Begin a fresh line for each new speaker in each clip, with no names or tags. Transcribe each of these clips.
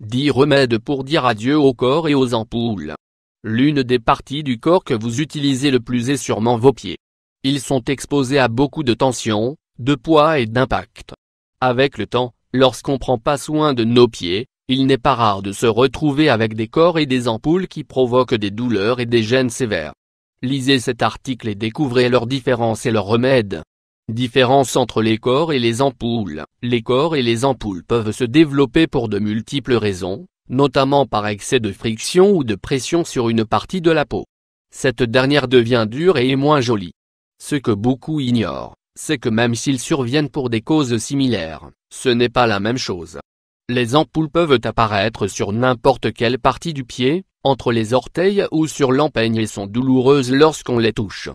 10 remèdes pour dire adieu au corps et aux ampoules. L'une des parties du corps que vous utilisez le plus est sûrement vos pieds. Ils sont exposés à beaucoup de tension, de poids et d'impact. Avec le temps, lorsqu'on prend pas soin de nos pieds, il n'est pas rare de se retrouver avec des corps et des ampoules qui provoquent des douleurs et des gênes sévères. Lisez cet article et découvrez leurs différences et leurs remèdes. Différence entre les corps et les ampoules. Les corps et les ampoules peuvent se développer pour de multiples raisons, notamment par excès de friction ou de pression sur une partie de la peau. Cette dernière devient dure et est moins jolie. Ce que beaucoup ignorent, c'est que même s'ils surviennent pour des causes similaires, ce n'est pas la même chose. Les ampoules peuvent apparaître sur n'importe quelle partie du pied, entre les orteils ou sur l'empeigne et sont douloureuses lorsqu'on les touche.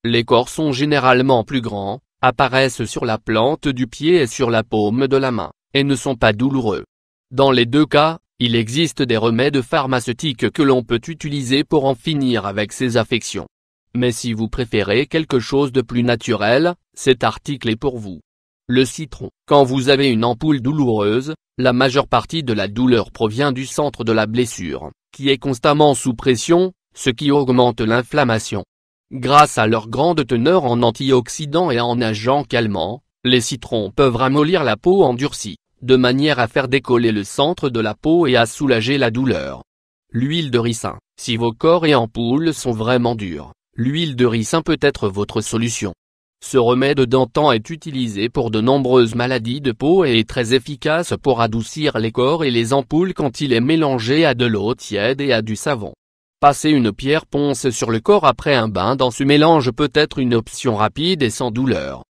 Les corps sont généralement plus grands, apparaissent sur la plante du pied et sur la paume de la main, et ne sont pas douloureux. Dans les deux cas, il existe des remèdes pharmaceutiques que l'on peut utiliser pour en finir avec ces affections. Mais si vous préférez quelque chose de plus naturel, cet article est pour vous. Le citron. Quand vous avez une ampoule douloureuse, la majeure partie de la douleur provient du centre de la blessure, qui est constamment sous pression, ce qui augmente l'inflammation. Grâce à leur grande teneur en antioxydants et en agents calmants, les citrons peuvent ramollir la peau endurcie, de manière à faire décoller le centre de la peau et à soulager la douleur. L'huile de ricin. Si vos corps et ampoules sont vraiment durs, l'huile de ricin peut être votre solution. Ce remède d'antan est utilisé pour de nombreuses maladies de peau et est très efficace pour adoucir les corps et les ampoules quand il est mélangé à de l'eau tiède et à du savon. Passer une pierre ponce sur le corps après un bain dans ce mélange peut être une option rapide et sans douleur.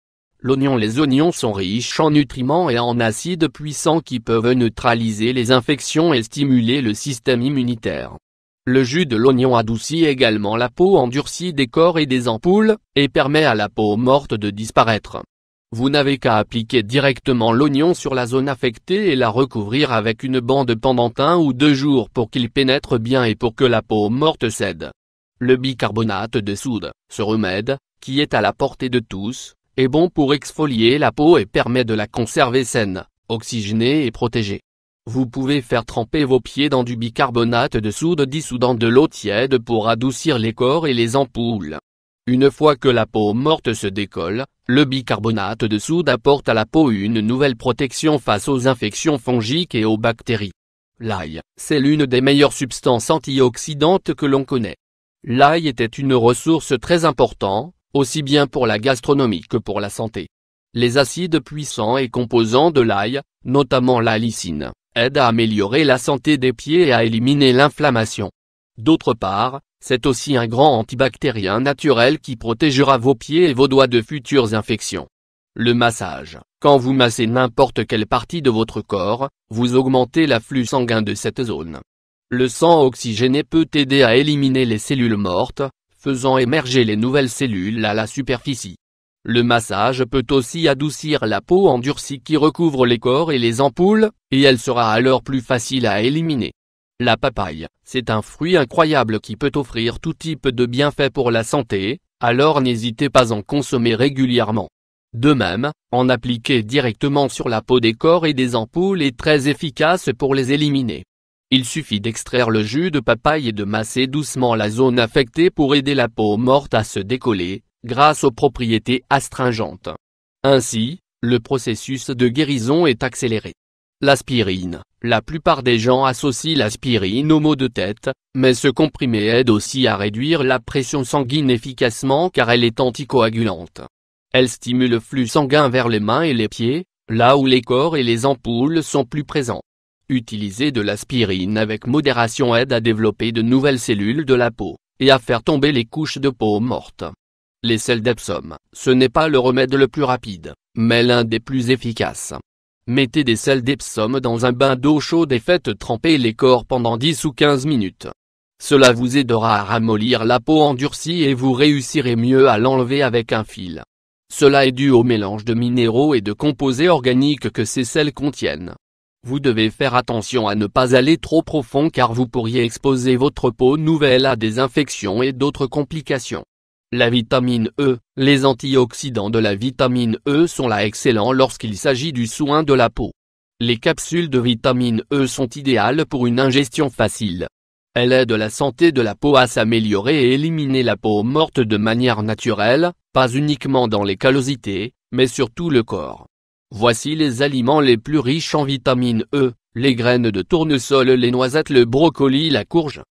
L'oignon. Les oignons sont riches en nutriments et en acides puissants qui peuvent neutraliser les infections et stimuler le système immunitaire. Le jus de l'oignon adoucit également la peau endurcie des corps et des ampoules, et permet à la peau morte de disparaître. Vous n'avez qu'à appliquer directement l'oignon sur la zone affectée et la recouvrir avec une bande pendant 1 ou 2 jours pour qu'il pénètre bien et pour que la peau morte cède. Le bicarbonate de soude. Ce remède, qui est à la portée de tous, est bon pour exfolier la peau et permet de la conserver saine, oxygénée et protégée. Vous pouvez faire tremper vos pieds dans du bicarbonate de soude dissous dans de l'eau tiède pour adoucir les corps et les ampoules. Une fois que la peau morte se décolle, le bicarbonate de soude apporte à la peau une nouvelle protection face aux infections fongiques et aux bactéries. L'ail, c'est l'une des meilleures substances antioxydantes que l'on connaît. L'ail était une ressource très importante, aussi bien pour la gastronomie que pour la santé. Les acides puissants et composants de l'ail, notamment l'allicine, aident à améliorer la santé des pieds et à éliminer l'inflammation. D'autre part, c'est aussi un grand antibactérien naturel qui protégera vos pieds et vos doigts de futures infections. Le massage. Quand vous massez n'importe quelle partie de votre corps, vous augmentez l'afflux sanguin de cette zone. Le sang oxygéné peut aider à éliminer les cellules mortes, faisant émerger les nouvelles cellules à la superficie. Le massage peut aussi adoucir la peau endurcie qui recouvre les corps et les ampoules, et elle sera alors plus facile à éliminer. La papaye, c'est un fruit incroyable qui peut offrir tout type de bienfaits pour la santé, alors n'hésitez pas à en consommer régulièrement. De même, en appliquer directement sur la peau des corps et des ampoules est très efficace pour les éliminer. Il suffit d'extraire le jus de papaye et de masser doucement la zone affectée pour aider la peau morte à se décoller, grâce aux propriétés astringentes. Ainsi, le processus de guérison est accéléré. L'aspirine. La plupart des gens associent l'aspirine aux maux de tête, mais ce comprimé aide aussi à réduire la pression sanguine efficacement car elle est anticoagulante. Elle stimule le flux sanguin vers les mains et les pieds, là où les corps et les ampoules sont plus présents. Utiliser de l'aspirine avec modération aide à développer de nouvelles cellules de la peau, et à faire tomber les couches de peau mortes. Les sels d'Epsom. Ce n'est pas le remède le plus rapide, mais l'un des plus efficaces. Mettez des sels d'Epsom dans un bain d'eau chaude et faites tremper les corps pendant 10 ou 15 minutes. Cela vous aidera à ramollir la peau endurcie et vous réussirez mieux à l'enlever avec un fil. Cela est dû au mélange de minéraux et de composés organiques que ces sels contiennent. Vous devez faire attention à ne pas aller trop profond car vous pourriez exposer votre peau nouvelle à des infections et d'autres complications. La vitamine E. Les antioxydants de la vitamine E sont là excellents lorsqu'il s'agit du soin de la peau. Les capsules de vitamine E sont idéales pour une ingestion facile. Elles aident la santé de la peau à s'améliorer et éliminer la peau morte de manière naturelle, pas uniquement dans les callosités, mais sur tout le corps. Voici les aliments les plus riches en vitamine E, les graines de tournesol, les noisettes, le brocoli, la courge.